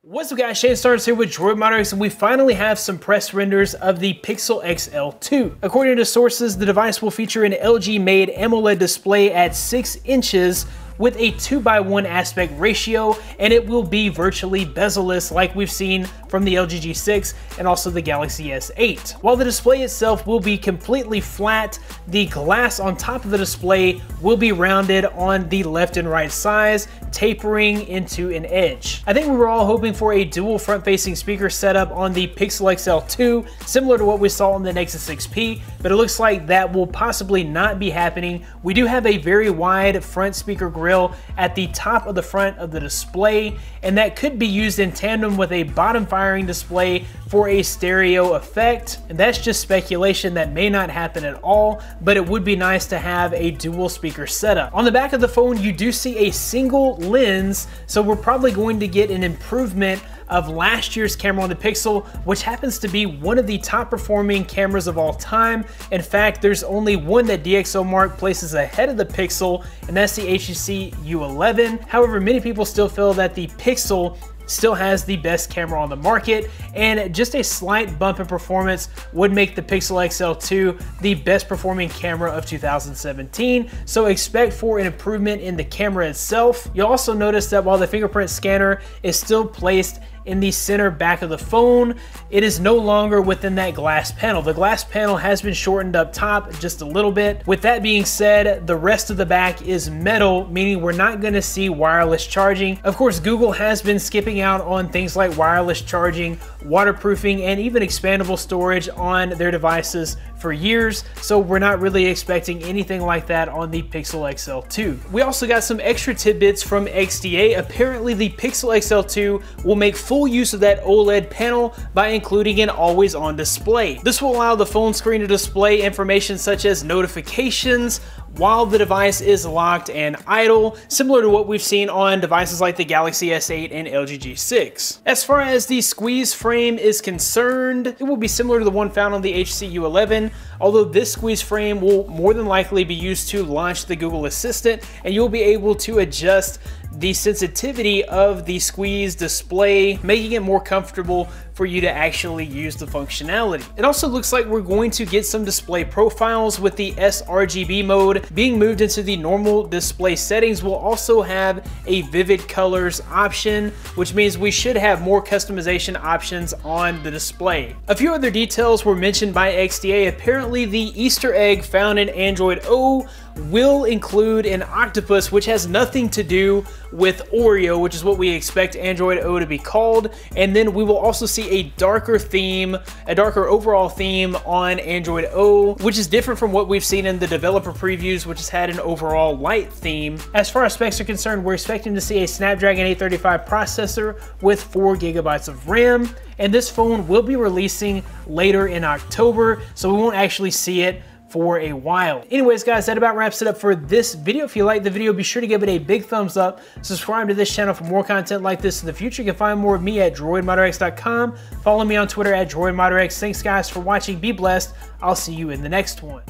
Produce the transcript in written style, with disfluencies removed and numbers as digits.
What's up guys, Shane Starnes here with Droid Moderates, and we finally have some press renders of the Pixel XL2. According to sources, the device will feature an LG-made AMOLED display at 6 inches with a 2:1 aspect ratio, and it will be virtually bezel-less like we've seen from the LG G6 and also the Galaxy S8. While the display itself will be completely flat, the glass on top of the display will be rounded on the left and right sides, tapering into an edge. I think we were all hoping for a dual front-facing speaker setup on the Pixel XL2, similar to what we saw on the Nexus 6P, but it looks like that will possibly not be happening. We do have a very wide front speaker grill at the top of the front of the display, and that could be used in tandem with a bottom firing display for a stereo effect. And that's just speculation, that may not happen at all, but it would be nice to have a dual speaker setup. On the back of the phone, you do see a single lens, so we're probably going to get an improvement of last year's camera on the Pixel, which happens to be one of the top performing cameras of all time. In fact, there's only one that DxOMark places ahead of the Pixel, and that's the HTC U11. However, many people still feel that the Pixel still has the best camera on the market, and just a slight bump in performance would make the Pixel XL2 the best performing camera of 2017. So expect for an improvement in the camera itself. You'll also notice that while the fingerprint scanner is still placed in the center back of the phone, it is no longer within that glass panel. The glass panel has been shortened up top just a little bit. With that being said, the rest of the back is metal, meaning we're not going to see wireless charging. Of course, Google has been skipping out on things like wireless charging, waterproofing, and even expandable storage on their devices for years, so we're not really expecting anything like that on the Pixel XL2. We also got some extra tidbits from XDA. Apparently, the Pixel XL2 will make full use of that OLED panel by including an always-on display. This will allow the phone screen to display information such as notifications while the device is locked and idle, similar to what we've seen on devices like the Galaxy S8 and LG G6. As far as the squeeze frame is concerned, it will be similar to the one found on the HTC U11, although this squeeze frame will more than likely be used to launch the Google Assistant, and you'll be able to adjust the sensitivity of the squeeze display, making it more comfortable for you to actually use the functionality. It also looks like we're going to get some display profiles, with the sRGB mode being moved into the normal display settings. We'll also have a vivid colors option, which means we should have more customization options on the display. A few other details were mentioned by XDA. Apparently, the Easter egg found in Android O will include an octopus, which has nothing to do with Oreo, which is what we expect Android O to be called. And then we will also see a darker theme, a darker overall theme on Android O, which is different from what we've seen in the developer previews, which has had an overall light theme. As far as specs are concerned, we're expecting to see a Snapdragon 835 processor with 4 GB of RAM, and this phone will be releasing later in October, so we won't actually see it for a while. Anyways guys, that about wraps it up for this video. If you liked the video, be sure to give it a big thumbs up. Subscribe to this channel for more content like this in the future. You can find more of me at droidmoderex.com. Follow me on Twitter at droidmoderex. Thanks guys for watching. Be blessed. I'll see you in the next one.